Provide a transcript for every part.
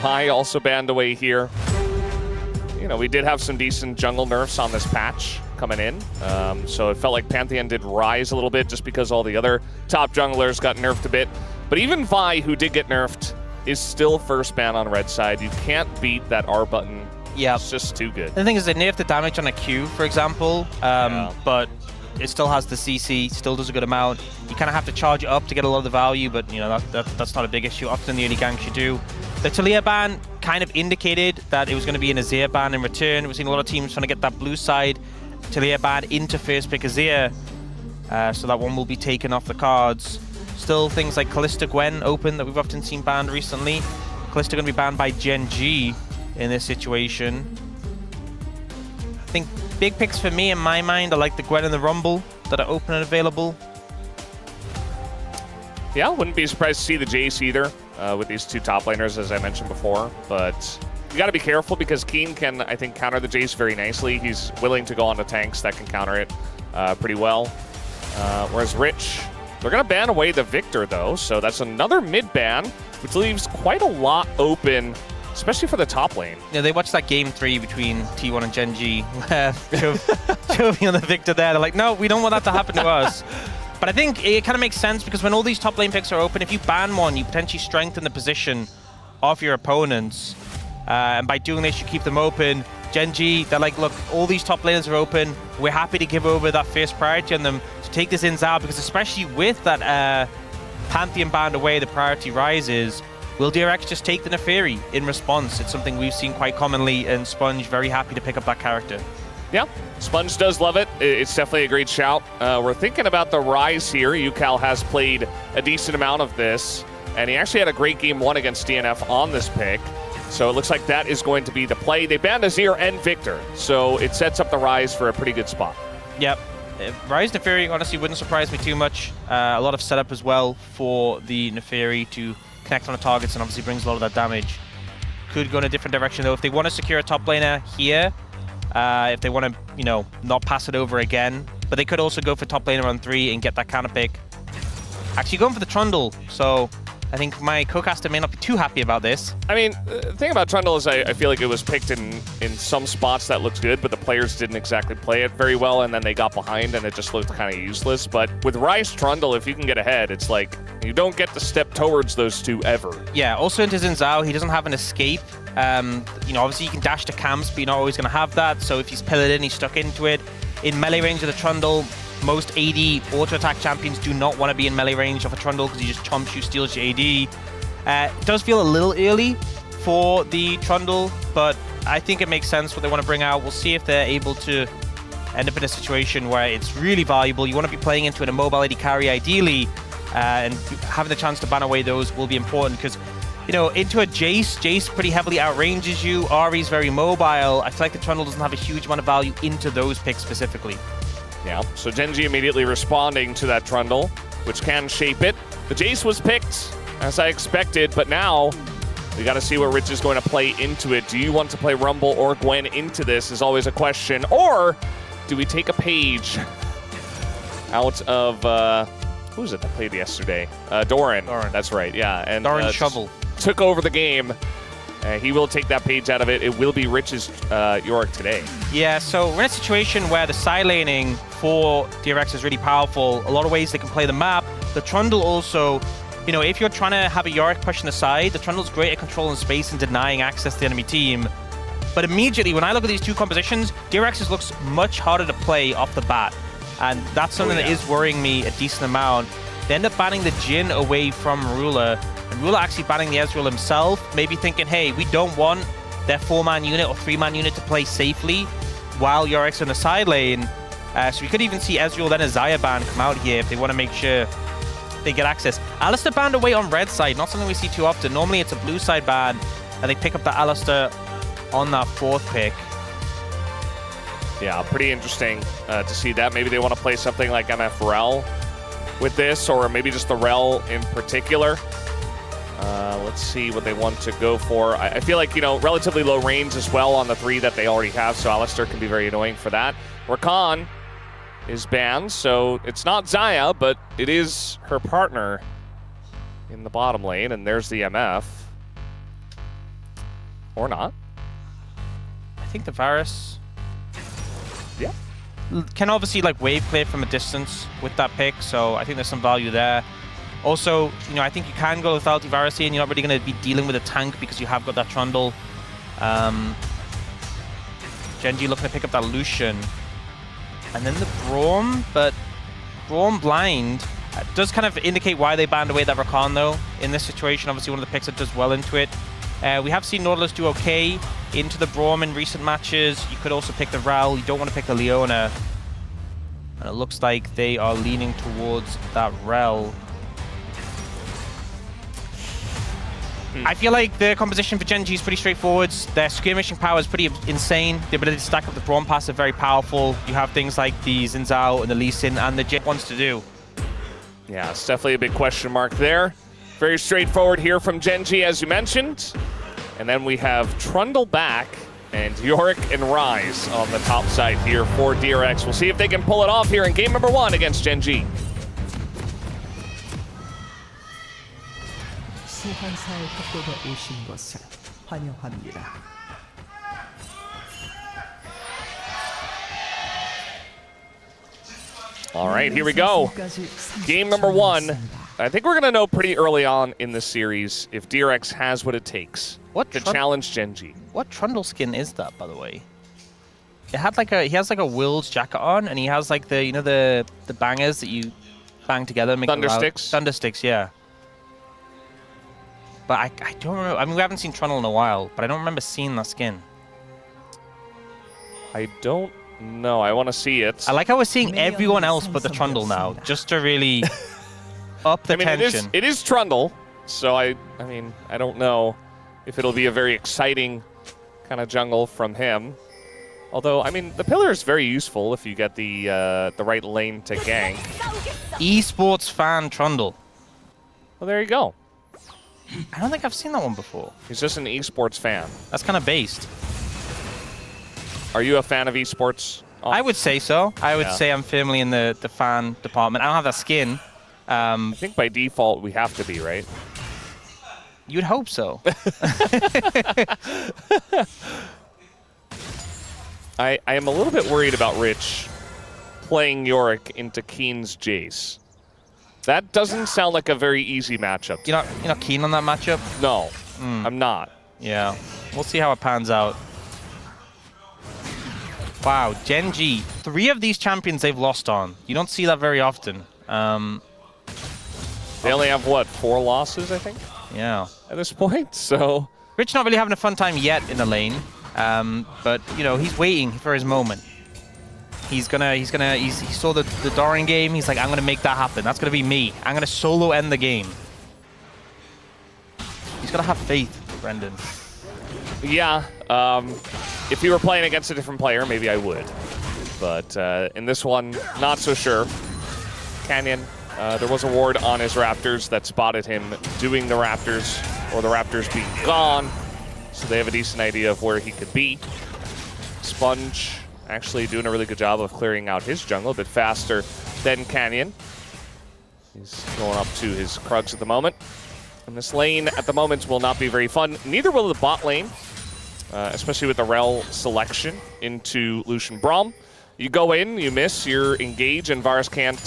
Vi also banned away here. You know, we did have some decent jungle nerfs on this patch coming in. So it felt like Pantheon did rise a little bit just because all the other top junglers got nerfed a bit. But even Vi, who did get nerfed, is still first ban on red side. You can't beat that R button. Yeah. It's just too good. The thing is, they nerfed the damage on a Q, for example, but it still has the CC, still does a good amount. You kind of have to charge it up to get a lot of the value, but you know that's not a big issue. Often the early ganks you do. The Taliyah ban kind of indicated that it was going to be an Azir ban in return. We've seen a lot of teams trying to get that blue side Taliyah ban into first pick Azir, so that one will be taken off the cards. Still things like Kalista Gwen open that we've often seen banned recently. Kalista going to be banned by Gen.G in this situation. I think big picks for me in my mind are like the Gwen and the Rumble that are open and available. Yeah, wouldn't be surprised to see the Jace either with these two top laners, as I mentioned before. But you got to be careful because Keen can, I think, counter the Jace very nicely. He's willing to go onto tanks that can counter it pretty well. Whereas Rich, they're going to ban away the Victor, though. So that's another mid ban, which leaves quite a lot open, especially for the top lane. Yeah, they watched that game 3 between T1 and Gen.G. Chovy on the Victor there. They're like, no, we don't want that to happen to us. But I think it kind of makes sense because when all these top lane picks are open, if you ban one, you potentially strengthen the position of your opponents. And by doing this, you keep them open. Gen.G, they're like, look, all these top laners are open. We're happy to give over that first priority on them to take this in Zao, because especially with that Pantheon banned away, the priority rises. Will DRX just take the Neferi in response? It's something we've seen quite commonly, and Sponge very happy to pick up that character. Yeah, Sponge does love it. It's definitely a great shout. We're thinking about the Rise here. UCal has played a decent amount of this, and he actually had a great game 1 against DNF on this pick. So it looks like that is going to be the play. They banned Azir and Victor, so it sets up the Rise for a pretty good spot. Yep. Rise Neferi honestly wouldn't surprise me too much. A lot of setup as well for the Neferi to connect on the targets and obviously brings a lot of that damage. Could go in a different direction though. If they want to secure a top laner here, if they want to, you know, not pass it over again, but they could also go for top laner on 3 and get that counter pick. Actually going for the Trundle, so I think my co-caster may not be too happy about this. I mean, the thing about Trundle is I feel like it was picked in some spots that looked good, but the players didn't exactly play it very well, and then they got behind and it just looked kind of useless. But with Rise Trundle, if you can get ahead, it's like you don't get to step towards those two ever. Yeah, also into Xin Zhao, he doesn't have an escape. You know, obviously you can dash to camps, but you're not always going to have that. So if he's pillared in, he's stuck into it. In melee range of the Trundle, most AD auto-attack champions do not want to be in melee range of a Trundle because he just chomps you, steals your AD. It does feel a little early for the Trundle, but I think it makes sense what they want to bring out. We'll see if they're able to end up in a situation where it's really valuable. You want to be playing into an immobile AD carry ideally, and having the chance to ban away those will be important because, you know, into a Jace pretty heavily outranges you. Ahri's very mobile. I feel like the Trundle doesn't have a huge amount of value into those picks specifically. Yeah, so Gen.G immediately responding to that Trundle, which can shape it. The Jace was picked, as I expected, but now we got to see where Rich is going to play into it. Do you want to play Rumble or Gwen into this is always a question. Or do we take a page out of, who was it that played yesterday? Doran. That's right, yeah. And Doran Shovel took over the game. He will take that page out of it. It will be Rich's Yorick today. Yeah, so we're in a situation where the side laning for DRX is really powerful. A lot of ways they can play the map. The Trundle also, you know, if you're trying to have a Yorick pushing the side, the Trundle's great at controlling space and denying access to the enemy team. But immediately, when I look at these two compositions, DRX's looks much harder to play off the bat. And that's something that is worrying me a decent amount. They end up banning the Jhin away from Marula. And Rula actually banning the Ezreal himself, maybe thinking, hey, we don't want their 4-man unit or 3-man unit to play safely while Yorick's in the side lane. So we could even see Ezreal then a Xayah ban come out here if they want to make sure they get access. Alistar banned away on red side, not something we see too often. Normally it's a blue side ban, and they pick up the Alistar on that 4th pick. Yeah, pretty interesting to see that. Maybe they want to play something like MF Rel with this, or maybe just the Rel in particular. Let's see what they want to go for. I feel like, you know, relatively low range as well on the 3 that they already have, so Alistar can be very annoying for that. Rakan is banned, so it's not Xayah, but it is her partner in the bottom lane, and there's the MF. Or not. I think the Varus Yeah. can obviously like wave clear from a distance with that pick, so I think there's some value there. Also, you know, I think you can go without the Varus and you're not really going to be dealing with a tank because you have got that Trundle. Gen.G looking to pick up that Lucian. And then the Braum, but Braum blind does kind of indicate why they banned away that Rakan though. In this situation, obviously one of the picks that does well into it. We have seen Nautilus do okay into the Braum in recent matches. You could also pick the Ral. You don't want to pick the Leona. And it looks like they are leaning towards that Rel. I feel like the composition for Gen.G is pretty straightforward. Their skirmishing power is pretty insane. The ability to stack up the Braum pass are very powerful. You have things like the Xin Zhao and the Lee Sin and the Jet wants to do. Yeah, it's definitely a big question mark there. Very straightforward here from Gen.G, as you mentioned. And then we have Trundle back and Yorick and Rise on the top side here for DRX. We'll see if they can pull it off here in game number 1 against Gen.G. 소환사의 협곡에 오신 것을 환영합니다. All right, here we go. Game number 1. I think we're going to know pretty early on in this series if DRX has what it takes to challenge Gen.G. What Trundle skin is that, by the way? It had like he has like a Will's jacket on, and he has like the, you know, the bangers that you bang together. Make Thunder sticks? Thunder sticks, yeah. But I don't remember. I mean, we haven't seen Trundle in a while, but I don't remember seeing that skin. I don't know. I want to see it. I like how we're seeing everyone else but the Trundle now, just to really up the tension. It is Trundle, so I mean, I don't know if it'll be a very exciting kind of jungle from him. Although, I mean, the pillar is very useful if you get the right lane to gank. Esports fan Trundle. Well, there you go. I don't think I've seen that one before. He's just an esports fan. That's kind of based. Are you a fan of esports? I would say so. I would say I'm firmly in the fan department. I don't have that skin. I think by default we have to be, right? You'd hope so. I am a little bit worried about Rich playing Yorick into Keen's Jace. That doesn't sound like a very easy matchup. You're not keen on that matchup? No, I'm not. Yeah, we'll see how it pans out. Wow, Gen.G, 3 of these champions they've lost on. You don't see that very often. They only have, what, 4 losses, I think? Yeah. At this point, so... Rich not really having a fun time yet in the lane, but, you know, he's waiting for his moment. He saw the Doran game, he's like, I'm gonna make that happen. That's gonna be me. I'm gonna solo end the game. He's gotta have faith, Brendan. Yeah, if he were playing against a different player, maybe I would. But in this one, not so sure. Canyon, there was a ward on his Raptors that spotted him doing the Raptors, or the Raptors being gone. So they have a decent idea of where he could be. Sponge actually doing a really good job of clearing out his jungle a bit faster than Canyon. He's going up to his Krugs at the moment. And this lane at the moment will not be very fun. Neither will the bot lane, especially with the Rel selection into Lucian Braum. You go in, you miss, you're engaged, and Varus can't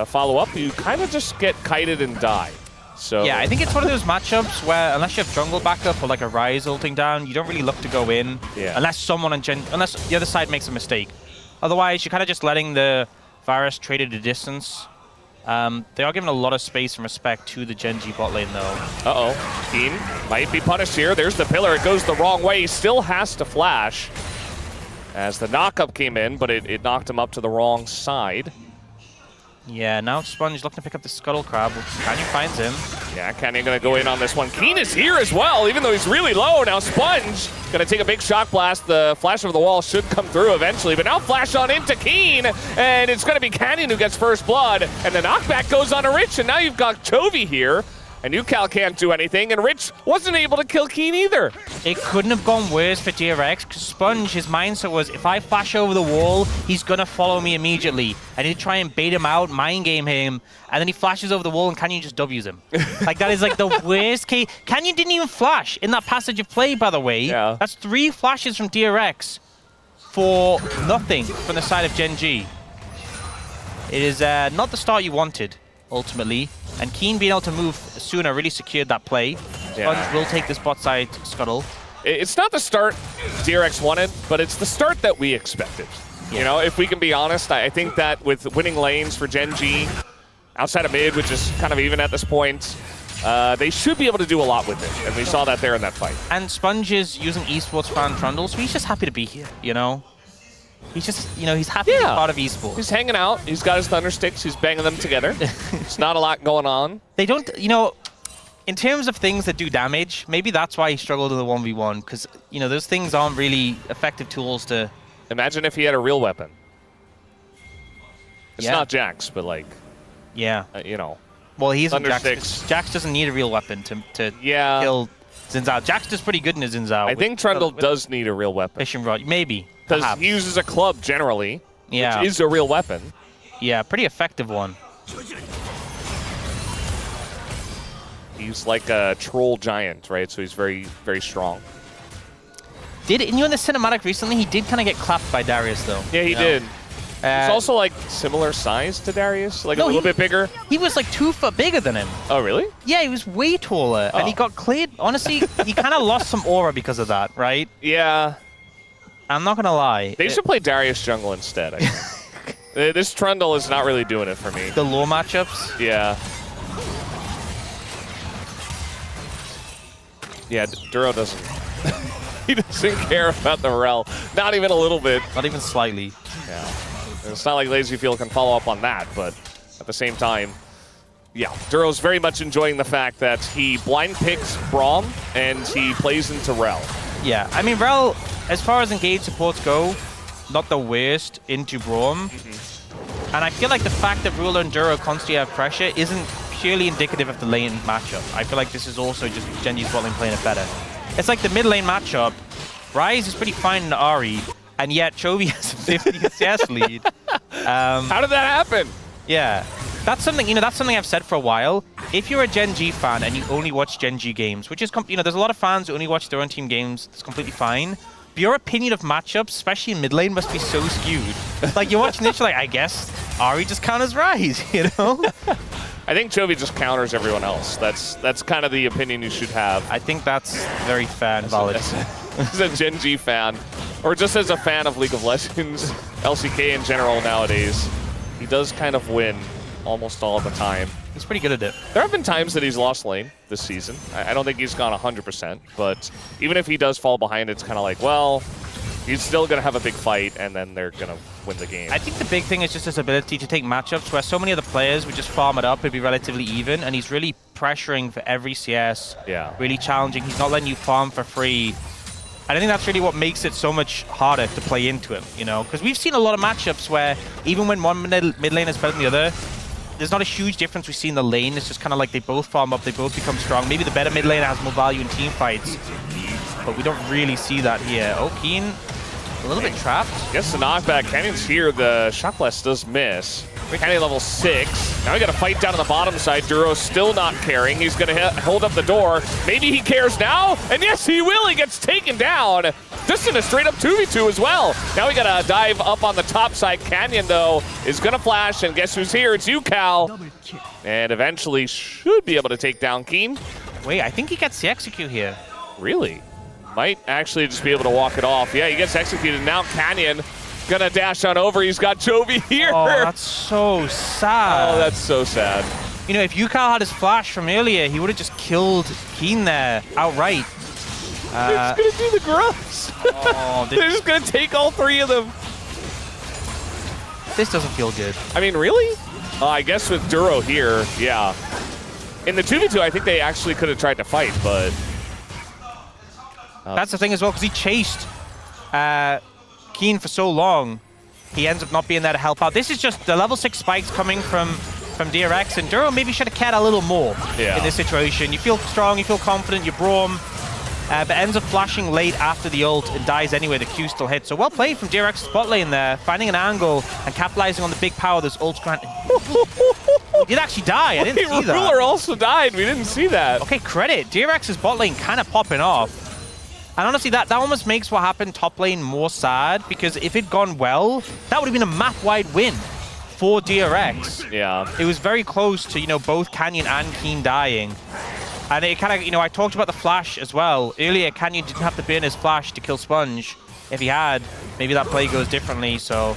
follow up. You kind of just get kited and die. So yeah, I think it's one of those matchups where unless you have jungle backup or like a Rise ulting down, you don't really look to go in unless someone on unless the other side makes a mistake. Otherwise, you're kind of just letting the Varus trade at a distance. They are giving a lot of space and respect to the Gen.G bot lane, though. Uh-oh. Keen might be punished here. There's the pillar. It goes the wrong way. He still has to flash as the knockup came in, but it knocked him up to the wrong side. Yeah, now Sponge looking to pick up the Scuttle Crab. Canyon finds him. Yeah, Canyon going to go in on this one. Keen is here as well, even though he's really low. Now Sponge going to take a big shock blast. The flash over the wall should come through eventually, but now flash on into Keen, and it's going to be Canyon who gets first blood, and the knockback goes on to Rich, and now you've got Chovy here And UCal can't do anything, and Rich wasn't able to kill Keen either. It couldn't have gone worse for DRX, because Sponge, his mindset was, if I flash over the wall, he's going to follow me immediately. I need to try and bait him out, mind game him, and then he flashes over the wall, and Canyon just W's him. Like, that is like the worst case. Canyon didn't even flash in that passage of play, by the way. Yeah. That's 3 flashes from DRX for nothing from the side of Gen.G. It is not the start you wanted, ultimately. And Keen being able to move sooner really secured that play. Sponge will take this bot side scuttle. It's not the start DRX wanted, but it's the start that we expected. Yeah. You know, if we can be honest, I think that with winning lanes for Gen.G, outside of mid, which is kind of even at this point, they should be able to do a lot with it. And we saw that there in that fight. And Sponge is using esports fan Trundle, so he's just happy to be here, you know? He's just, you know, he's happy to be part of esports. He's hanging out. He's got his thunder sticks. He's banging them together. There's not a lot going on. They don't, you know, in terms of things that do damage, maybe that's why he struggled in the 1v1, because, you know, those things aren't really effective tools to... Imagine if he had a real weapon. It's not Jax, but like... Yeah. You know. Well, he isn't Thunder Jax. sticks. Jax doesn't need a real weapon to kill Xin Zhao. Jax does pretty good in his Xin Zhao. I think Trundle does need a real weapon. Fishing rod, maybe. Because he uses a club generally, which is a real weapon. Yeah, pretty effective one. He's like a troll giant, right? So he's very, very strong. You know, in the cinematic recently, he did kind of get clapped by Darius, though. Yeah, he did. He's also like similar size to Darius, like a little bit bigger. He was like 2 foot bigger than him. Oh, really? Yeah, he was way taller, and he got cleared. Honestly, he kind of lost some aura because of that, right? Yeah. I'm not gonna lie. They should play Darius jungle instead. I think. This Trundle is not really doing it for me. The lore matchups? Yeah. Yeah, Duro doesn't. He doesn't care about the rel. Not even a little bit. Not even slightly. Yeah. It's not like LazyField can follow up on that, but at the same time, yeah, Duro's very much enjoying the fact that he blind picks Braum and he plays into Rel. Yeah, I mean, Rel, as far as engaged supports go, not the worst into Braum. And I feel like the fact that Ruler and Duro constantly have pressure isn't purely indicative of the lane matchup. I feel like this is also just Gen.G's bot lane playing it better. It's like the mid lane matchup. Ryze is pretty fine in Ahri, and yet Chovy has a 50 CS lead. How did that happen? Yeah, that's something, you know, that's something I've said for a while. If you're a Gen.G fan and you only watch Gen.G games, which is, you know, there's a lot of fans who only watch their own team games, it's completely fine. But your opinion of matchups, especially in mid lane, must be so skewed. Like, you're watching this, you're like, I guess Ahri just counters Ryze, you know? I think Chovy just counters everyone else. That's kind of the opinion you should have. I think that's very fair and valid. As a Gen.G fan, or just as a fan of League of Legends, LCK in general nowadays, he does kind of win almost all the time. He's pretty good at it. There have been times that he's lost lane this season. I don't think he's gone 100%, but even if he does fall behind, it's kind of like, well, he's still going to have a big fight, and then they're going to win the game. I think the big thing is just his ability to take matchups where so many other players would just farm it up, it'd be relatively even, and he's really pressuring for every CS. Yeah. Really challenging. He's not letting you farm for free. And I think that's really what makes it so much harder to play into him, you know? Because we've seen a lot of matchups where even when one mid lane is better than the other, there's not a huge difference we see in the lane. It's just kind of like they both farm up, they both become strong. Maybe the better mid laner has more value in team fights, but we don't really see that here. Oh, Keen, a little bit trapped. Gets the knockback. Canyon's here. The Shock Blast does miss. Canyon level 6. Now we got to fight down on the bottom side. Duro's still not caring. He's going to hold up the door. Maybe he cares now. And yes, he will. He gets taken down. Just in a straight up 2v2 as well. Now we got to dive up on the top side. Canyon, though, is going to flash. And guess who's here? It's UCal. And eventually should be able to take down Keen. Wait, I think he gets the execute here. Really? Might actually just be able to walk it off. Yeah, he gets executed. Now Canyon gonna dash on over. He's got Chovy here. Oh, that's so sad. Oh, that's so sad. You know, if UCal had his flash from earlier, he would have just killed Keen there outright. They're just gonna do the grubs. Oh, they're just gonna take all 3 of them. This doesn't feel good. I mean, really? I guess with Duro here, yeah. In the 2v2, I think they actually could have tried to fight, but... That's the thing as well, because he chased Keen for so long, he ends up not being there to help out. This is just the level 6 spikes coming from from DRX, and Duro maybe should have cared a little more in this situation. You feel strong, you feel confident, you Braum, but ends up flashing late after the ult and dies anyway. The Q still hits. So well played from DRX's bot lane there, finding an angle and capitalizing on the big power this ult's granted. He did actually die, I didn't see that. Ruler also died, we didn't see that. Okay, credit. DRX's bot lane kind of popping off. And honestly, that almost makes what happened top lane more sad, because if it'd gone well, that would have been a map-wide win for DRX. Yeah. It was very close to, you know, both Canyon and Keen dying. And it kind of, you know, I talked about the flash as well. Earlier, Canyon didn't have to burn his flash to kill Sponge. If he had, maybe that play goes differently, so...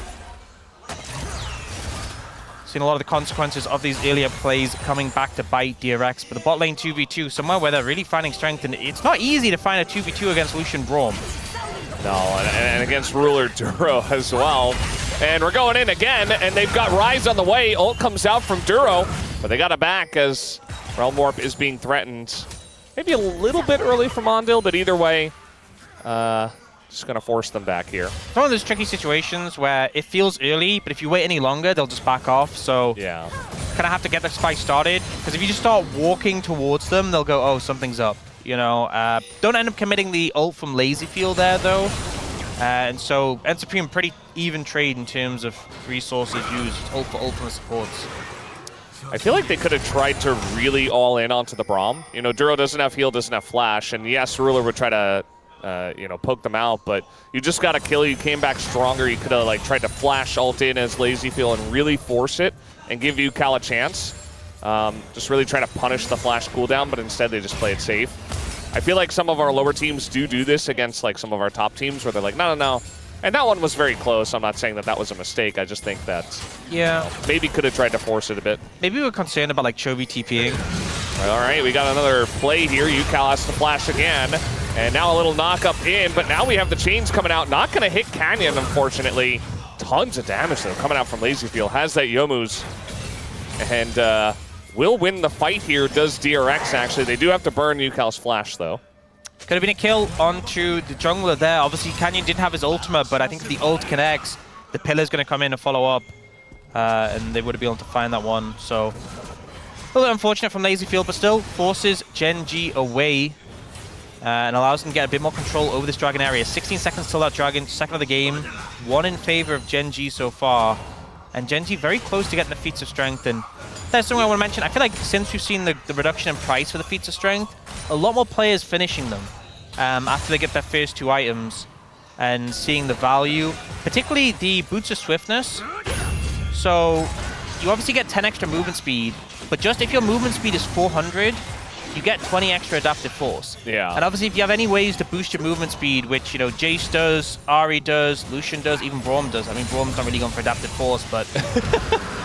Seen a lot of the consequences of these earlier plays coming back to bite DRX, but the bot lane 2v2, somewhere where they're really finding strength, and it's not easy to find a 2v2 against Lucian Braum. No, and against Ruler Duro as well. And we're going in again, and they've got Rise on the way. Ult comes out from Duro, but they got it back as Realm Warp is being threatened. Maybe a little bit early from Ondil, but either way, just going to force them back here. It's one of those tricky situations where it feels early, but if you wait any longer, they'll just back off. So yeah, kind of have to get the fight started, because if you just start walking towards them, they'll go, oh, something's up. You know, don't end up committing the ult from Lazy Field there, though. And so, and Supreme, pretty even trade in terms of resources used. Ult for ult from the supports. I feel like they could have tried to really all in onto the Braum. You know, Duro doesn't have heal, doesn't have flash, and yes, Ruler would try to you know, poke them out, but you just got to kill. You came back stronger. You could have like tried to flash ult in as Lazy Field and really force it and give UCal a chance. Just really try to punish the flash cooldown, but instead they just play it safe. I feel like some of our lower teams do this against like some of our top teams where they're like, no, no, no. And that one was very close. I'm not saying that that was a mistake. I just think that, yeah, you know, maybe could have tried to force it a bit. Maybe we were concerned about like Chovy TPing. All right, we got another play here. UCal has to flash again. And now a little knock up in, but now we have the chains coming out. Not going to hit Canyon, unfortunately. Tons of damage, though, coming out from Lazyfield. Has that Yomu's. And will win the fight here, does DRX, actually. They do have to burn UCal's flash, though. Could have been a kill onto the jungler there. Obviously, Canyon didn't have his ultimate, but I think if the ult connects, the pillar's going to come in and follow up. And they would have been able to find that one. So, a little unfortunate from Lazyfield, but still forces Gen.G away. And allows them to get a bit more control over this Dragon area. 16 seconds till that Dragon, second of the game. One in favor of Gen.G so far. And Gen.G very close to getting the feats of strength. And that's something I want to mention. I feel like since we've seen the reduction in price for the feats of strength, a lot more players finishing them after they get their first two items and seeing the value, particularly the boots of swiftness. So you obviously get 10 extra movement speed, but just if your movement speed is 400, you get 20 extra adaptive force. Yeah. And obviously if you have any ways to boost your movement speed, which, you know, Jace does, Ahri does, Lucian does, even Braum does. I mean, Braum's not really going for adaptive force, but...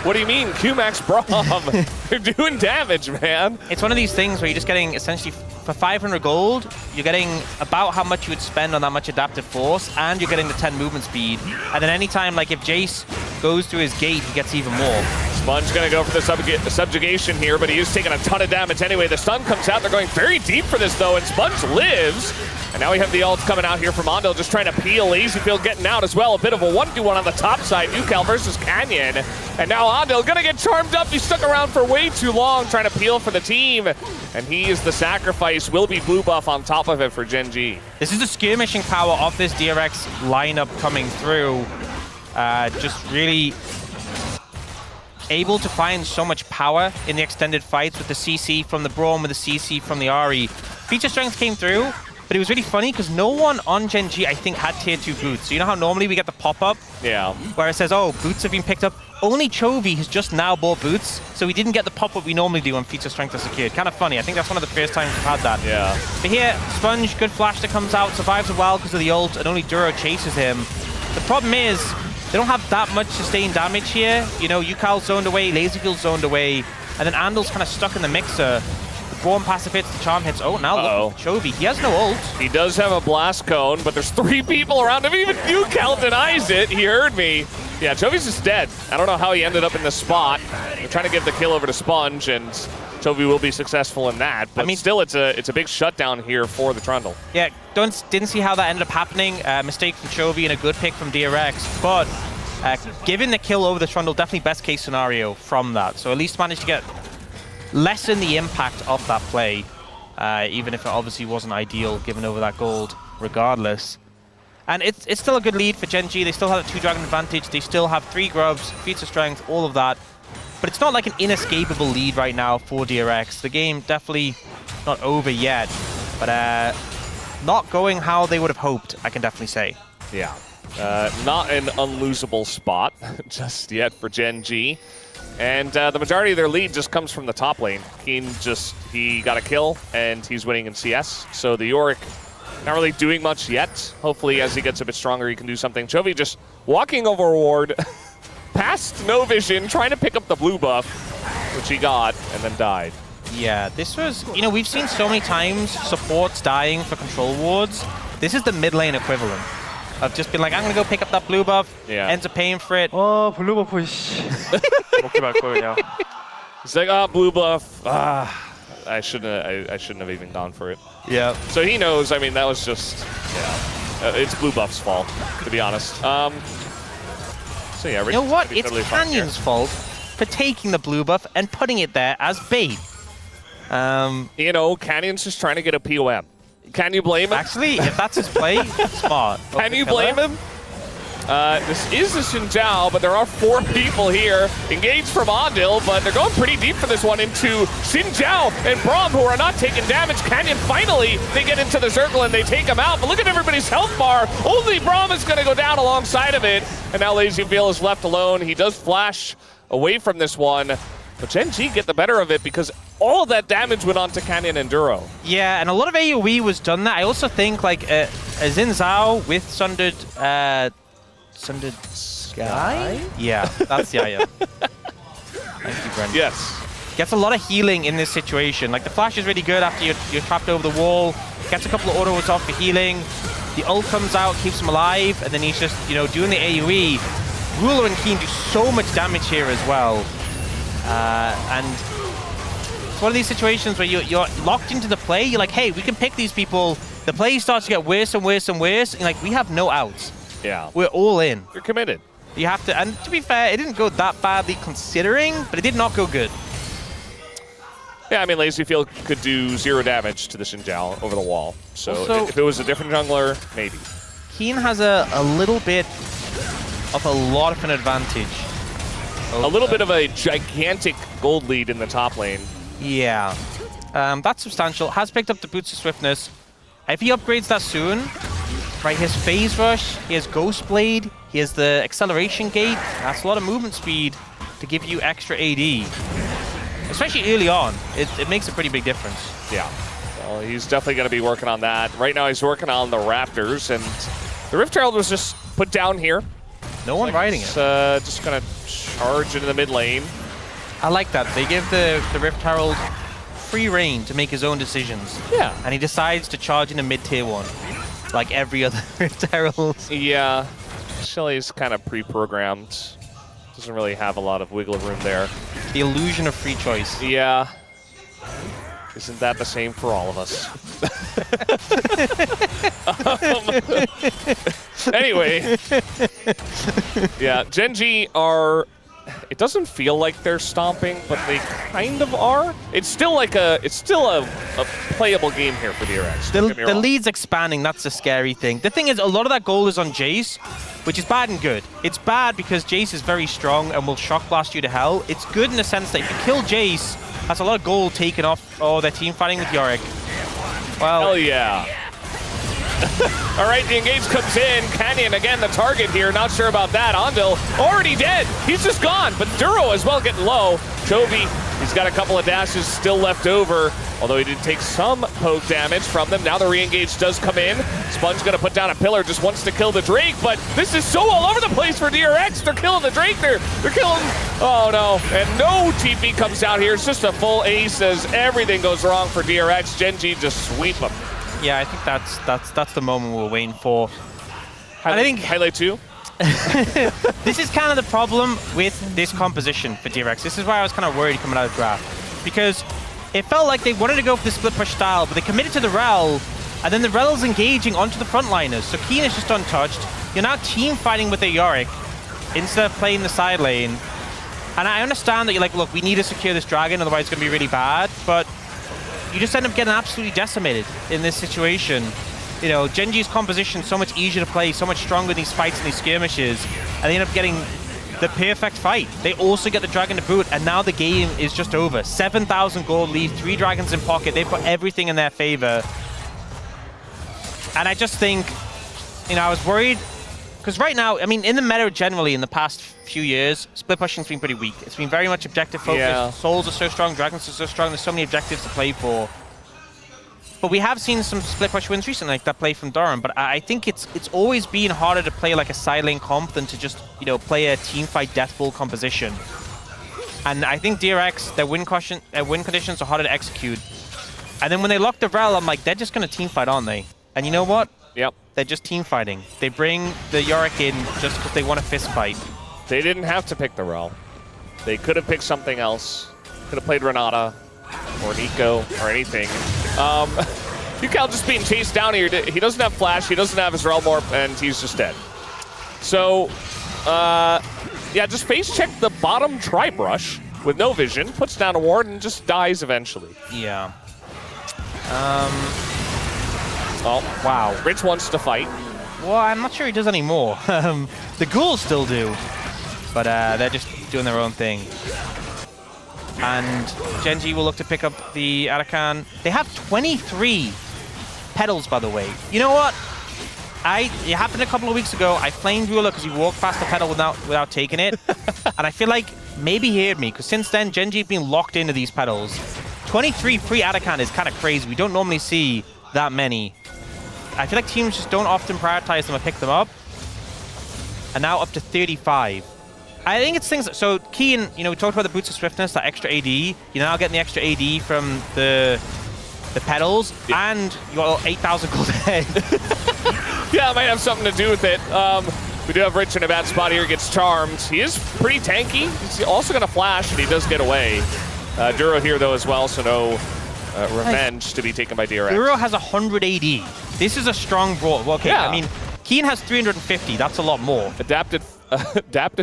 What do you mean, Q-Max Braum? You're doing damage, man. It's one of these things where you're just getting, essentially, for 500 gold, you're getting about how much you would spend on that much adaptive force, and you're getting the 10 movement speed. And then anytime, like, if Jace goes through his gate, he gets even more. Sponge gonna go for the subjugation here, but he is taking a ton of damage anyway. The stun comes out. They're going very deep for this, though, and Sponge lives. And now we have the ult coming out here from Ondil, just trying to peel. Lazyfield getting out as well. A bit of a 1v1 on the top side. UCal versus Canyon. And now Ondil gonna get charmed up. He stuck around for way too long trying to peel for the team. And he is the sacrifice. Will be blue buff on top of it for Gen.G. This is the skirmishing power of this DRX lineup coming through. Just really able to find so much power in the extended fights with the CC from the Braum, with the CC from the Ahri. Feature strength came through, but it was really funny because no one on Gen.G, I think, had tier 2 boots. So you know how normally we get the pop-up? Yeah. Where it says, oh, boots have been picked up. Only Chovy has just now bought boots, so we didn't get the pop-up we normally do when feature strength is secured. Kind of funny. I think that's one of the first times we've had that. Yeah. But here, Sponge, good flash that comes out, survives a while because of the ult, and only Duro chases him. The problem is, they don't have that much sustained damage here. You know, UCal's zoned away, Lazyfield's zoned away, and then Andal's kind of stuck in the mixer. The Braum passive hits, the charm hits. Oh, now look at Chovy. He has no ult. He does have a blast cone, but there's 3 people around him. Even UCal denies it. He heard me. Yeah, Chovy's just dead. I don't know how he ended up in this spot. They're trying to give the kill over to Sponge, and Chovy will be successful in that. But I mean, still, it's a big shutdown here for the Trundle. Yeah, didn't see how that ended up happening. Mistake from Chovy and a good pick from DRX. But Giving the kill over the Trundle, definitely best case scenario from that. So at least managed to get lessen the impact of that play, even if it obviously wasn't ideal given over that gold regardless. And it's still a good lead for Gen.G. They still have a 2-dragon advantage. They still have 3 grubs, feats of strength, all of that. But it's not like an inescapable lead right now for DRX. The game definitely not over yet, but not going how they would have hoped, I can definitely say. Yeah, not an unlosable spot just yet for Gen.G. And the majority of their lead just comes from the top lane. Keen he got a kill, and he's winning in CS. So the Yorick not really doing much yet. Hopefully, as he gets a bit stronger, he can do something. Chovy just walking over ward, past no vision, trying to pick up the blue buff, which he got, and then died. Yeah, this was, you know, we've seen so many times supports dying for control wards. This is the mid lane equivalent of just being like, I'm gonna go pick up that blue buff, ends up paying for it. 아 블루 버프 씨. 먹지 말 걸 그냥. He's like, blue buff. I shouldn't have even gone for it. Yeah. So he knows. I mean, that was just it's blue buff's fault, to be honest. So yeah, you know what? It's totally Canyon's fault for taking the blue buff and putting it there as bait. You know, Canyon's just trying to get a POM. Can you blame him? Actually, if that's his play, smart. Can you blame him? This is a Xin Zhao, but there are 4 people here engaged from Ondil, but they're going pretty deep for this one into Xin Zhao and Braum, who are not taking damage. Canyon finally, they get into the circle and they take him out, but look at everybody's health bar. Only Braum is going to go down alongside of it, and now LazyVeil is left alone. He does flash away from this one, but Gen.G get the better of it because all of that damage went on to Canyon and Duro. Yeah, and a lot of AoE was done there. I also think like Xin Zhao with Sundered Sky? Yeah, that's the item. Thank you, Brent. Yes. Gets a lot of healing in this situation. Like, the flash is really good after you're trapped over the wall. Gets a couple of autos off for healing. The ult comes out, keeps him alive, and then he's just, you know, doing the AoE. Ruler and Keen do so much damage here as well. And it's one of these situations where you're locked into the play. You're like, hey, we can pick these people. The play starts to get worse and worse and worse. And like, we have no outs. Yeah. We're all in. You're committed. You have to, and to be fair, it didn't go that badly considering, but it did not go good. Yeah, I mean, LazyVeil could do 0 damage to the Xin Zhao over the wall. So also, if it was a different jungler, maybe. Keen has a little bit of a lot of an advantage. A little bit of a gigantic gold lead in the top lane. Yeah. That's substantial. Has picked up the Boots of Swiftness. If he upgrades that soon, right, he has Phase Rush, he has Ghost Blade, he has the Acceleration Gate. That's a lot of movement speed to give you extra AD. Especially early on, it makes a pretty big difference. Yeah. Well, he's definitely going to be working on that. Right now he's working on the Raptors, and the Rift Herald was just put down here. No one riding it. Just going to charge into the mid lane. I like that. They give the Rift Herald free reign to make his own decisions. Yeah. And he decides to charge in a mid-tier one, like every other Rift Herald. Yeah. Shelly's kind of pre-programmed. Doesn't really have a lot of wiggle room there. The illusion of free choice. Yeah. Isn't that the same for all of us? Anyway. Yeah, Gen.G are... It doesn't feel like they're stomping, but they kind of are. It's still a playable game here for DRX. The lead's expanding, that's the scary thing. The thing is, a lot of that gold is on Jace, which is bad and good. It's bad because Jace is very strong and will shock blast you to hell. It's good in the sense that if you kill Jace, that's a lot of gold taken off their team fighting with Yorick. Well, hell yeah. All right, the engage comes in. Canyon, again, the target here. Not sure about that. Ondil, already dead. He's just gone. But Duro as well getting low. Chovy, he's got a couple of dashes still left over. Although he did take some poke damage from them. Now the re-engage does come in. Sponge going to put down a pillar, just wants to kill the Drake. But this is so all over the place for DRX. They're killing the Drake. They're killing... Oh, no. And no TP comes out here. It's just a full ace as everything goes wrong for DRX. Gen.G just sweep them. Yeah, I think that's the moment we're waiting for. And I think highlight 2. This is kind of the problem with this composition for DRX. This is why I was kind of worried coming out of the draft, because it felt like they wanted to go for the split push style, but they committed to the Rel, and then the Rel's engaging onto the frontliners. So Keen is just untouched. You're now team fighting with a Yorick. instead of playing the side lane, and I understand that you're like, look, we need to secure this dragon, otherwise it's going to be really bad, but you just end up getting absolutely decimated in this situation. You know, Gen.G's composition so much easier to play, so much stronger in these fights and these skirmishes, and they end up getting the perfect fight. They also get the dragon to boot, and now the game is just over. 7,000 gold lead, 3 dragons in pocket. They've got everything in their favor. And I just think, you know, I was worried, because right now, I mean, in the meta generally in the past few years, split pushing's been pretty weak. It's been very much objective focused. Yeah. Souls are so strong, dragons are so strong, there's so many objectives to play for. But we have seen some split push wins recently, like that play from Durham. But I think it's always been harder to play like a side lane comp than to just, you know, play a team fight death ball composition. And I think DRX, their win conditions are harder to execute. And then when they lock the Rel, I'm like, they're just going to team fight, aren't they? And you know what? Yep. They're just team fighting. They bring the Yorick in just because they want a fist fight. They didn't have to pick the Rel. They could have picked something else. Could have played Renata or Nico or anything. Yukal just being chased down here. He doesn't have flash, he doesn't have his Rel Morph, and he's just dead. So, yeah, just face check the bottom Tri-Brush with no vision, puts down a ward, and just dies eventually. Yeah. Oh, wow. Rich wants to fight. Well, I'm not sure he does anymore. The ghouls still do, but they're just doing their own thing. And Gen.G will look to pick up the Arakan. They have 23 petals, by the way. You know what? It happened a couple of weeks ago. I flamed Ruler because he walked past the petal without taking it. And I feel like maybe he heard me, because since then, Gen.G have been locked into these petals. 23 free Arakan is kind of crazy. We don't normally see that many. I feel like teams just don't often prioritize them or pick them up. And now up to 35. I think it's things, so Keen, you know, we talked about the Boots of Swiftness, that extra AD. You're now getting the extra AD from the petals, yeah. And you got 8,000 gold ahead. Yeah, it might have something to do with it. We do have Rich in a bad spot here, gets charmed. He is pretty tanky. He's also going to flash, and he does get away. Duro here, though, as well, so no revenge to be taken by DRX. Duro has 100 AD. This is a strong brawl. Well, okay, yeah. I mean, Keen has 350. That's a lot more. Adaptive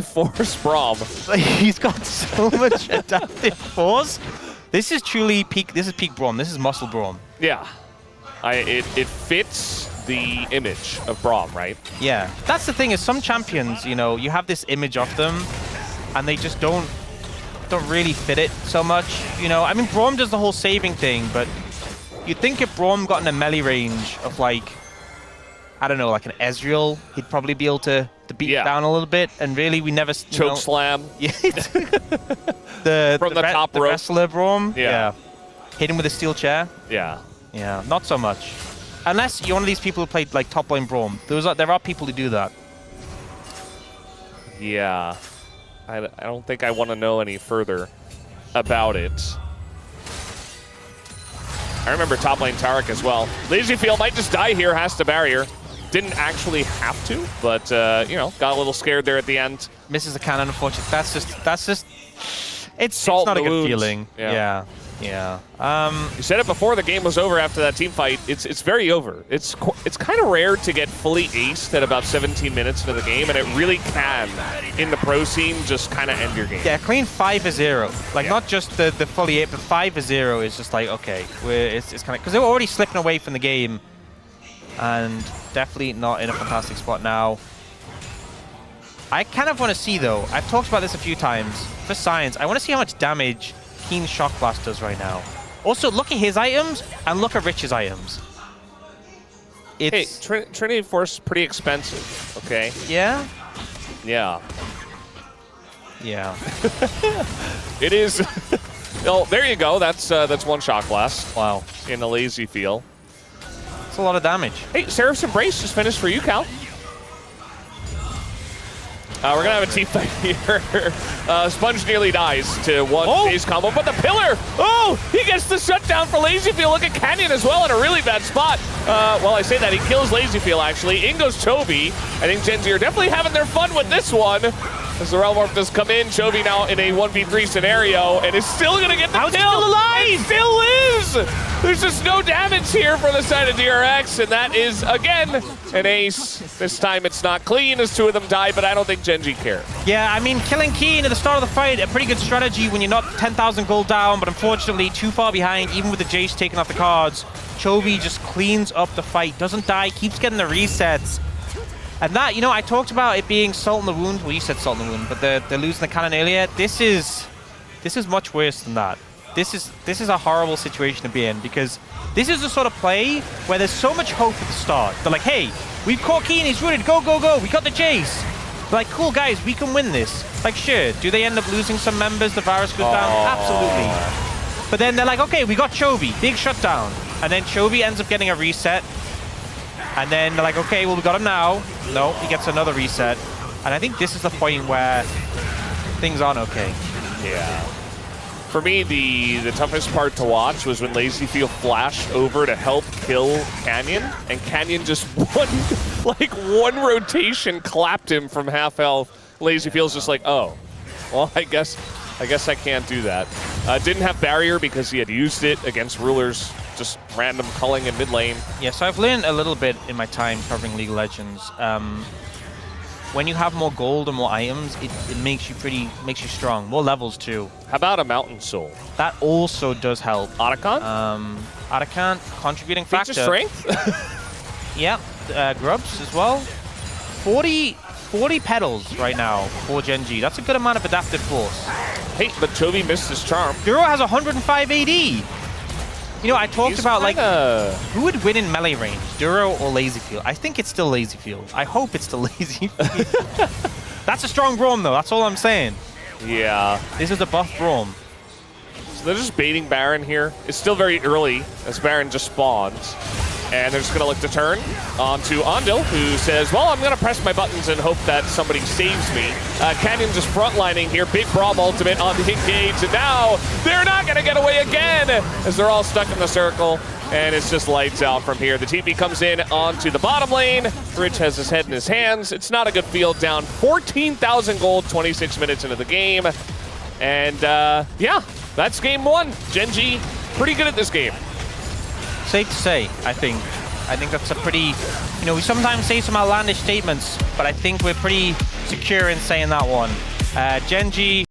force Braum. He's got so much adaptive force. This is truly peak. This is peak Braum. This is muscle Braum. Yeah, it fits the image of Braum, right? Yeah, that's the thing. Is some champions, you know, you have this image of them, and they just don't really fit it so much. You know, I mean, Braum does the whole saving thing, but you'd think if Braum got in a melee range of like, I don't know, like an Ezreal, he'd probably be able to beat it down a little bit. And really, we never choke slam. Yeah, from the top the rope. wrestler Braum. Yeah. Hit him with a steel chair. Yeah. Yeah, not so much. Unless you're one of these people who played like top lane Braum. There are people who do that. Yeah. I don't think I want to know any further about it. I remember top lane Tarek as well. Lazyfield might just die here, has to barrier. Didn't actually have to, but, you know, got a little scared there at the end. Misses the cannon, unfortunately. That's just... It's not a good feeling. Yeah. You said it before the game was over after that team fight. It's very over. It's kind of rare to get fully aced at about 17 minutes into the game, and it really can, in the pro scene, just kind of end your game. Yeah, clean 5-0. Like, not just the fully 8, but 5-0 is just like, okay, it's kind of... Because they were already slipping away from the game, and definitely not in a fantastic spot now. I kind of want to see, though, I've talked about this a few times, for science, I want to see how much damage Keen Shock Blast does right now. Also, look at his items, and look at Rich's items. It's... Hey, Trinity Force pretty expensive, okay? Yeah? Yeah. Yeah. It is... Well, there you go. That's one Shock Blast. Wow. In a lazy feel. It's a lot of damage. Hey, Seraph's Embrace just finished for you, Cal. We're going to have a team fight here. Sponge nearly dies to one Daze combo, but the pillar! Oh! He gets the shutdown for Lazyfield. Look at Canyon as well in a really bad spot. Well, I say that. He kills Lazyfield, actually. In goes Toby. I think Gen.G are definitely having their fun with this one. as the Realm Warp does come in. Chovy now in a 1v3 scenario and is still going to get the How is he kill. still alive? He still lives! There's just no damage here for the side of DRX, and that is, again, an ace. This time it's not clean as two of them die, but I don't think Gen.G care. Yeah, I mean, killing Keen at the start of the fight, a pretty good strategy when you're not 10,000 gold down, but unfortunately too far behind, even with the Jace taking off the cards. Chovy just cleans up the fight, doesn't die, keeps getting the resets. And that, you know, I talked about it being salt in the wound. Well, you said salt in the wound, but they're losing the cannon earlier. This is much worse than that. This is a horrible situation to be in, because this is the sort of play where there's so much hope at the start. They're like, hey, we've caught Keen, he's rooted, go, go, go, we got the Jace. They're like, cool, guys, we can win this. Like, sure, do they end up losing some members? The virus goes down? Absolutely. But then they're like, okay, we got Chovy, big shutdown. And then Chovy ends up getting a reset. And then they're like, okay, well, we got him now. No, he gets another reset. And I think this is the point where things aren't okay. Yeah. For me, the toughest part to watch was when LazyField flashed over to help kill Canyon, and Canyon just one rotation clapped him from half health. LazyField's just like, oh, well, I guess I can't do that. Didn't have barrier because he had used it against rulers, just random culling in mid lane. Yeah, so I've learned a little bit in my time covering League of Legends. When you have more gold and more items, it makes you strong. More levels too. How about a Mountain Soul? That also does help. Otacon? Otacon, contributing factor. Feature strength? Yeah, Grubs as well. 40 petals right now for Gen.G. That's a good amount of adaptive force. Hey, but Chovy missed his charm. Duro has 105 AD. You know, I talked about like who would win in melee range, Duro or LazyField? I think it's still LazyField. I hope it's still LazyField. That's a strong Braum though, that's all I'm saying. Yeah. This is a buff Braum. So they're just baiting Baron here. It's still very early as Baron just spawns. And they're just going to look to turn onto Ondil, who says, well, I'm going to press my buttons and hope that somebody saves me. Canyon just frontlining here. Big Braum ultimate on the engage. And now they're not going to get away again as they're all stuck in the circle. And it's just lights out from here. The TP comes in onto the bottom lane. Rich has his head in his hands. It's not a good field, down 14,000 gold, 26 minutes into the game. And yeah, that's game one. Gen.G pretty good at this game. Safe to say, I think. I think that's a pretty, you know, we sometimes say some outlandish statements, but I think we're pretty secure in saying that one. Gen.G